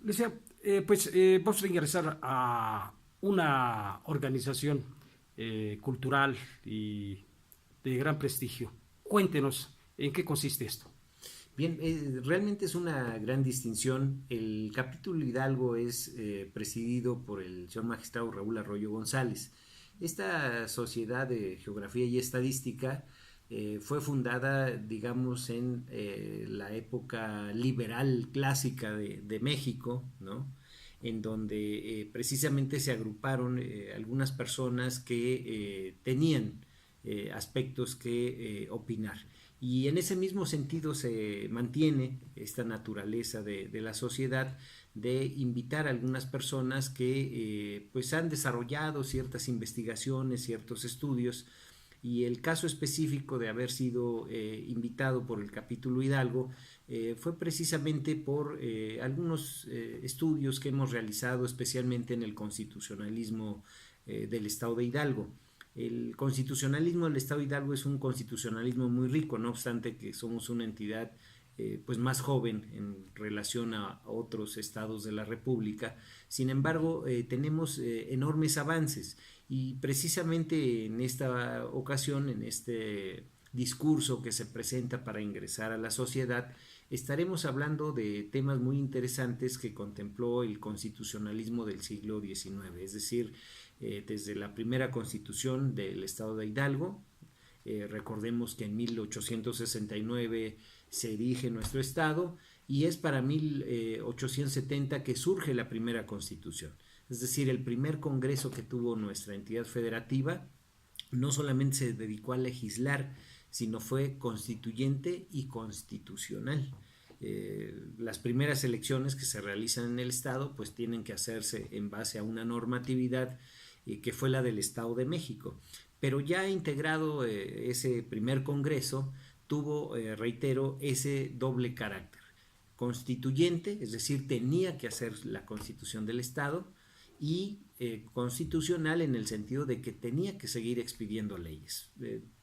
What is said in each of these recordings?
Le decía, vamos a ingresar a una organización cultural y de gran prestigio. Cuéntenos en qué consiste esto. Bien, realmente es una gran distinción. El capítulo Hidalgo es presidido por el señor magistrado Raúl Arroyo González. Esta sociedad de geografía y estadística fue fundada, digamos, en la época liberal clásica de México, ¿no? En donde precisamente se agruparon algunas personas que tenían aspectos que opinar. Y en ese mismo sentido se mantiene esta naturaleza de la sociedad de invitar a algunas personas que pues han desarrollado ciertas investigaciones, ciertos estudios, y el caso específico de haber sido invitado por el capítulo Hidalgo fue precisamente por algunos estudios que hemos realizado especialmente en el constitucionalismo del estado de Hidalgo. El constitucionalismo del Estado de Hidalgo es un constitucionalismo muy rico, no obstante que somos una entidad pues más joven en relación a otros estados de la República. Sin embargo, tenemos enormes avances y precisamente en esta ocasión, en este discurso que se presenta para ingresar a la sociedad, estaremos hablando de temas muy interesantes que contempló el constitucionalismo del siglo XIX, es decir, desde la primera constitución del estado de Hidalgo. Recordemos que en 1869 se erige nuestro estado y es para 1870 que surge la primera constitución. Es decir, el primer congreso que tuvo nuestra entidad federativa no solamente se dedicó a legislar, sino fue constituyente y constitucional. Las primeras elecciones que se realizan en el estado pues tienen que hacerse en base a una normatividad que fue la del Estado de México. Pero ya integrado ese primer congreso, tuvo, reitero, ese doble carácter. Constituyente, es decir, tenía que hacer la constitución del Estado, y constitucional en el sentido de que tenía que seguir expidiendo leyes.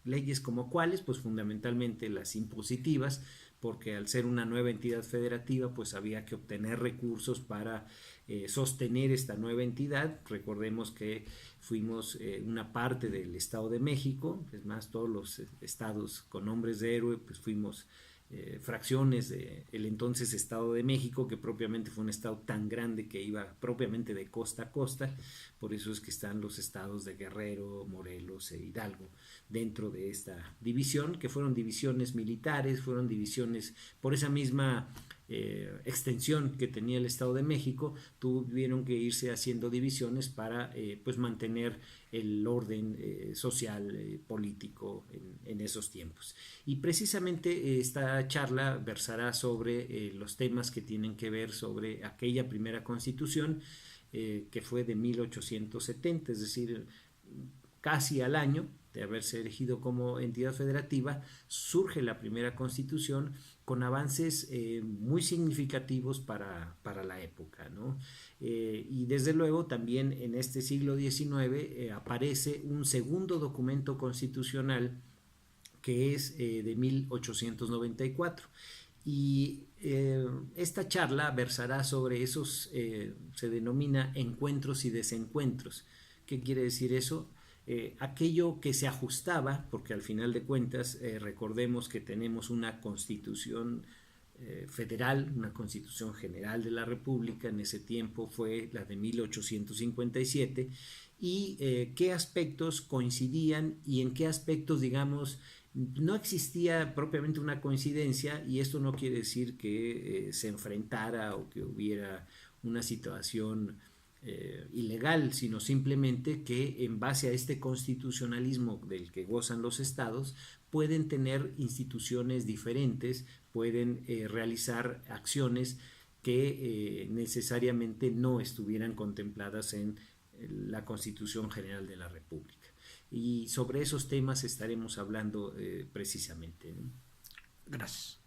Leyes como cuáles, pues fundamentalmente las impositivas, porque al ser una nueva entidad federativa, pues había que obtener recursos para sostener esta nueva entidad. Recordemos que fuimos una parte del Estado de México, es más, todos los estados con nombres de héroe, pues fuimos fracciones del entonces Estado de México, que propiamente fue un estado tan grande que iba propiamente de costa a costa. Por eso es que están los estados de Guerrero, Morelos e Hidalgo dentro de esta división, que fueron divisiones militares, fueron divisiones por esa misma extensión que tenía el Estado de México. Tuvieron que irse haciendo divisiones para pues mantener el orden social, político en esos tiempos. Y precisamente esta charla versará sobre los temas que tienen que ver sobre aquella primera constitución que fue de 1870, es decir, casi al año de haberse elegido como entidad federativa, surge la primera constitución con avances muy significativos para la época, ¿no? Y desde luego también en este siglo XIX aparece un segundo documento constitucional que es de 1894. Y esta charla versará sobre esos, se denomina encuentros y desencuentros. ¿Qué quiere decir eso? Aquello que se ajustaba, porque al final de cuentas recordemos que tenemos una constitución federal, una constitución general de la República, en ese tiempo fue la de 1857, y qué aspectos coincidían y en qué aspectos, digamos, no existía propiamente una coincidencia, y esto no quiere decir que se enfrentara o que hubiera una situación ilegal, sino simplemente que en base a este constitucionalismo del que gozan los estados pueden tener instituciones diferentes, pueden realizar acciones que necesariamente no estuvieran contempladas en la Constitución General de la República. Y sobre esos temas estaremos hablando precisamente, ¿no? Gracias.